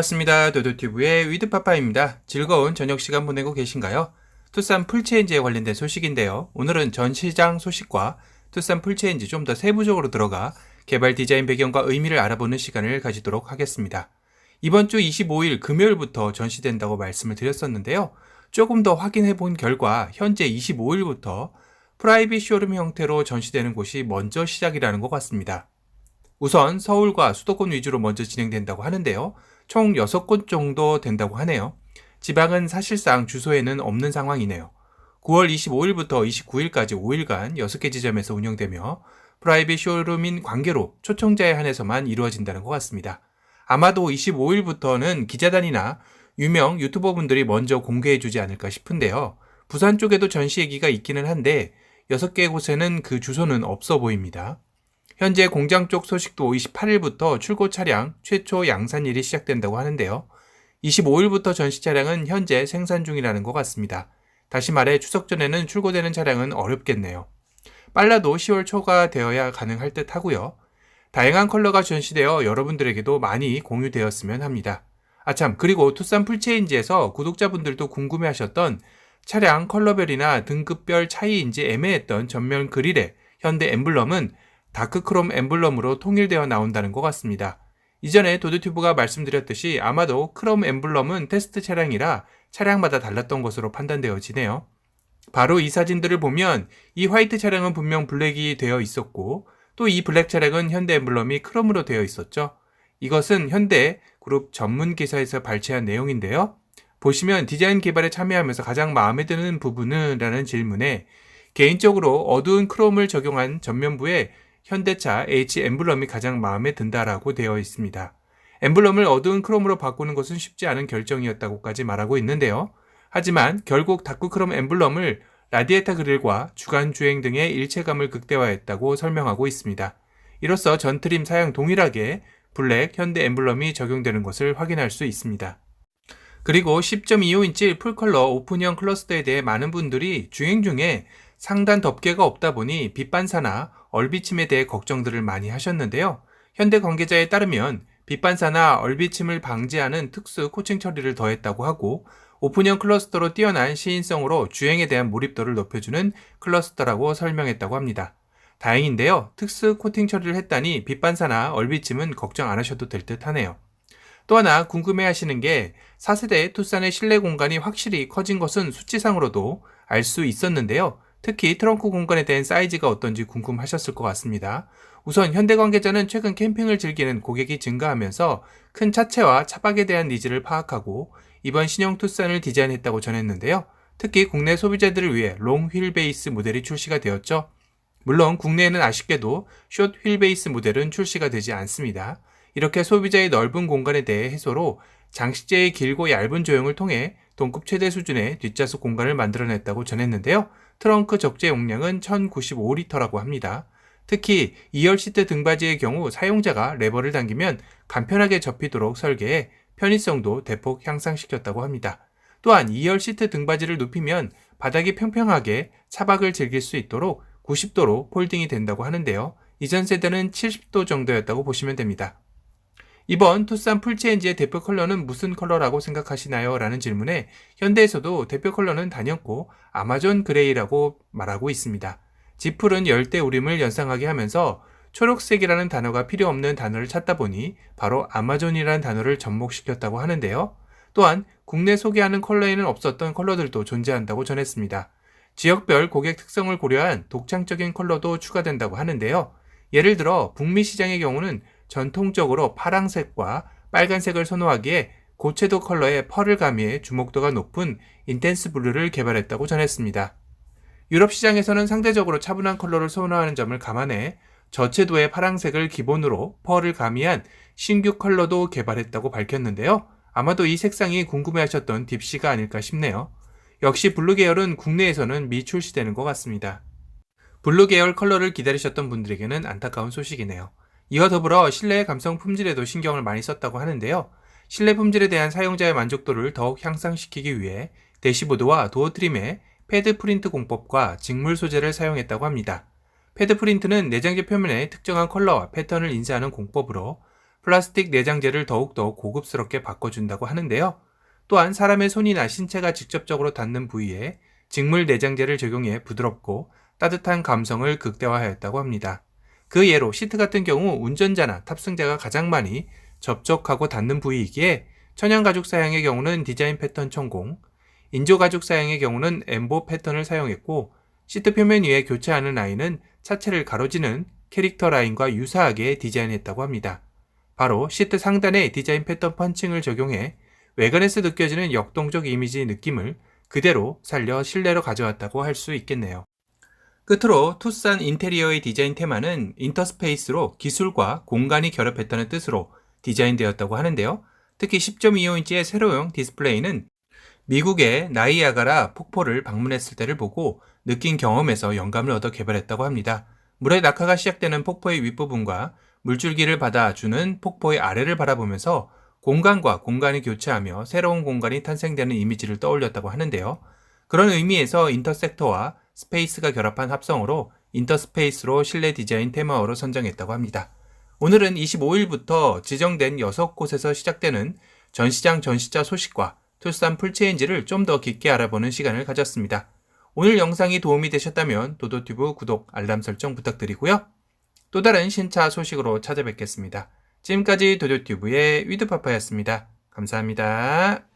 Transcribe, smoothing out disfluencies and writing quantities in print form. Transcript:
반갑습니다. 도도튜브의 위드파파입니다. 즐거운 저녁 시간 보내고 계신가요? 투싼 풀체인지에 관련된 소식인데요. 오늘은 전 시장 소식과 투싼 풀체인지 좀 더 세부적으로 들어가 개발 디자인 배경과 의미를 알아보는 시간을 가지도록 하겠습니다. 이번 주 25일 금요일부터 전시된다고 말씀을 드렸었는데요. 조금 더 확인해 본 결과 현재 25일부터 프라이빗 쇼룸 형태로 전시되는 곳이 먼저 시작이라는 것 같습니다. 우선 서울과 수도권 위주로 먼저 진행된다고 하는데요. 총 6곳 정도 된다고 하네요. 지방은 사실상 주소에는 없는 상황이네요. 9월 25일부터 29일까지 5일간 6개 지점에서 운영되며 프라이빗 쇼룸인 관계로 초청자에 한해서만 이루어진다는 것 같습니다. 아마도 25일부터는 기자단이나 유명 유튜버분들이 먼저 공개해주지 않을까 싶은데요. 부산 쪽에도 전시 얘기가 있기는 한데 6개 곳에는 그 주소는 없어 보입니다. 현재 공장 쪽 소식도 28일부터 출고 차량 최초 양산일이 시작된다고 하는데요. 25일부터 전시 차량은 현재 생산 중이라는 것 같습니다. 다시 말해 추석 전에는 출고되는 차량은 어렵겠네요. 빨라도 10월 초가 되어야 가능할 듯 하고요. 다양한 컬러가 전시되어 여러분들에게도 많이 공유되었으면 합니다. 아참, 그리고 투싼 풀체인지에서 구독자분들도 궁금해하셨던 차량 컬러별이나 등급별 차이인지 애매했던 전면 그릴의 현대 엠블럼은 다크크롬 엠블럼으로 통일되어 나온다는 것 같습니다. 이전에 도드튜브가 말씀드렸듯이 아마도 크롬 엠블럼은 테스트 차량이라 차량마다 달랐던 것으로 판단되어지네요. 바로 이 사진들을 보면 이 화이트 차량은 분명 블랙이 되어 있었고 또 이 블랙 차량은 현대 엠블럼이 크롬으로 되어 있었죠. 이것은 현대 그룹 전문 기사에서 발췌한 내용인데요. 보시면 디자인 개발에 참여하면서 가장 마음에 드는 부분은? 라는 질문에 개인적으로 어두운 크롬을 적용한 전면부에 현대차 H 엠블럼이 가장 마음에 든다라고 되어 있습니다. 엠블럼을 어두운 크롬으로 바꾸는 것은 쉽지 않은 결정이었다고까지 말하고 있는데요. 하지만 결국 다크크롬 엠블럼을 라디에이터 그릴과 주간 주행 등의 일체감을 극대화했다고 설명하고 있습니다. 이로써 전 트림 사양 동일하게 블랙 현대 엠블럼이 적용되는 것을 확인할 수 있습니다. 그리고 10.25인치 풀컬러 오픈형 클러스터에 대해 많은 분들이 주행 중에 상단 덮개가 없다 보니 빛 반사나 얼비침에 대해 걱정들을 많이 하셨는데요. 현대 관계자에 따르면 빛 반사나 얼비침을 방지하는 특수 코팅 처리를 더했다고 하고 오픈형 클러스터로 뛰어난 시인성으로 주행에 대한 몰입도를 높여주는 클러스터라고 설명했다고 합니다. 다행인데요. 특수 코팅 처리를 했다니 빛 반사나 얼비침은 걱정 안 하셔도 될 듯 하네요. 또 하나 궁금해하시는 게 4세대 투싼의 실내 공간이 확실히 커진 것은 수치상으로도 알 수 있었는데요. 특히 트렁크 공간에 대한 사이즈가 어떤지 궁금하셨을 것 같습니다. 우선 현대 관계자는 최근 캠핑을 즐기는 고객이 증가하면서 큰 차체와 차박에 대한 니즈를 파악하고 이번 신형 투싼을 디자인했다고 전했는데요. 특히 국내 소비자들을 위해 롱 휠베이스 모델이 출시가 되었죠. 물론 국내에는 아쉽게도 숏 휠베이스 모델은 출시가 되지 않습니다. 이렇게 소비자의 넓은 공간에 대해 해소로 장식재의 길고 얇은 조형을 통해 동급 최대 수준의 뒷좌석 공간을 만들어냈다고 전했는데요. 트렁크 적재 용량은 1095리터라고 합니다. 특히 2열 시트 등받이의 경우 사용자가 레버를 당기면 간편하게 접히도록 설계해 편의성도 대폭 향상시켰다고 합니다. 또한 2열 시트 등받이를 눕히면 바닥이 평평하게 차박을 즐길 수 있도록 90도로 폴딩이 된다고 하는데요. 이전 세대는 70도 정도였다고 보시면 됩니다. 이번 투싼 풀체인지의 대표 컬러는 무슨 컬러라고 생각하시나요? 라는 질문에 현대에서도 대표 컬러는 단연코 아마존 그레이라고 말하고 있습니다. 지풀은 열대 우림을 연상하게 하면서 초록색이라는 단어가 필요 없는 단어를 찾다 보니 바로 아마존이라는 단어를 접목시켰다고 하는데요. 또한 국내 소개하는 컬러에는 없었던 컬러들도 존재한다고 전했습니다. 지역별 고객 특성을 고려한 독창적인 컬러도 추가된다고 하는데요. 예를 들어 북미 시장의 경우는 전통적으로 파랑색과 빨간색을 선호하기에 고채도 컬러의 펄을 가미해 주목도가 높은 인텐스 블루를 개발했다고 전했습니다. 유럽 시장에서는 상대적으로 차분한 컬러를 선호하는 점을 감안해 저채도의 파랑색을 기본으로 펄을 가미한 신규 컬러도 개발했다고 밝혔는데요. 아마도 이 색상이 궁금해하셨던 딥시가 아닐까 싶네요. 역시 블루 계열은 국내에서는 미출시되는 것 같습니다. 블루 계열 컬러를 기다리셨던 분들에게는 안타까운 소식이네요. 이와 더불어 실내 감성 품질에도 신경을 많이 썼다고 하는데요. 실내 품질에 대한 사용자의 만족도를 더욱 향상시키기 위해 대시보드와 도어 트림에 패드 프린트 공법과 직물 소재를 사용했다고 합니다. 패드 프린트는 내장재 표면에 특정한 컬러와 패턴을 인쇄하는 공법으로 플라스틱 내장재를 더욱더 고급스럽게 바꿔준다고 하는데요. 또한 사람의 손이나 신체가 직접적으로 닿는 부위에 직물 내장재를 적용해 부드럽고 따뜻한 감성을 극대화하였다고 합니다. 그 예로 시트 같은 경우 운전자나 탑승자가 가장 많이 접촉하고 닿는 부위이기에 천연가죽 사양의 경우는 디자인 패턴 천공, 인조가죽 사양의 경우는 엠보 패턴을 사용했고, 시트 표면 위에 교체하는 라인은 차체를 가로지는 캐릭터 라인과 유사하게 디자인했다고 합니다. 바로 시트 상단에 디자인 패턴 펀칭을 적용해 외관에서 느껴지는 역동적 이미지 느낌을 그대로 살려 실내로 가져왔다고 할 수 있겠네요. 끝으로 투싼 인테리어의 디자인 테마는 인터스페이스로 기술과 공간이 결합했다는 뜻으로 디자인되었다고 하는데요. 특히 10.25인치의 세로형 디스플레이는 미국의 나이아가라 폭포를 방문했을 때를 보고 느낀 경험에서 영감을 얻어 개발했다고 합니다. 물의 낙하가 시작되는 폭포의 윗부분과 물줄기를 받아주는 폭포의 아래를 바라보면서 공간과 공간이 교체하며 새로운 공간이 탄생되는 이미지를 떠올렸다고 하는데요. 그런 의미에서 인터섹터와 스페이스가 결합한 합성어로 인터스페이스로 실내 디자인 테마어로 선정했다고 합니다. 오늘은 25일부터 지정된 6곳에서 시작되는 전시장 전시자 소식과 투싼 풀체인지를 좀 더 깊게 알아보는 시간을 가졌습니다. 오늘 영상이 도움이 되셨다면 도도튜브 구독, 알람 설정 부탁드리고요. 또 다른 신차 소식으로 찾아뵙겠습니다. 지금까지 도도튜브의 위드파파였습니다. 감사합니다.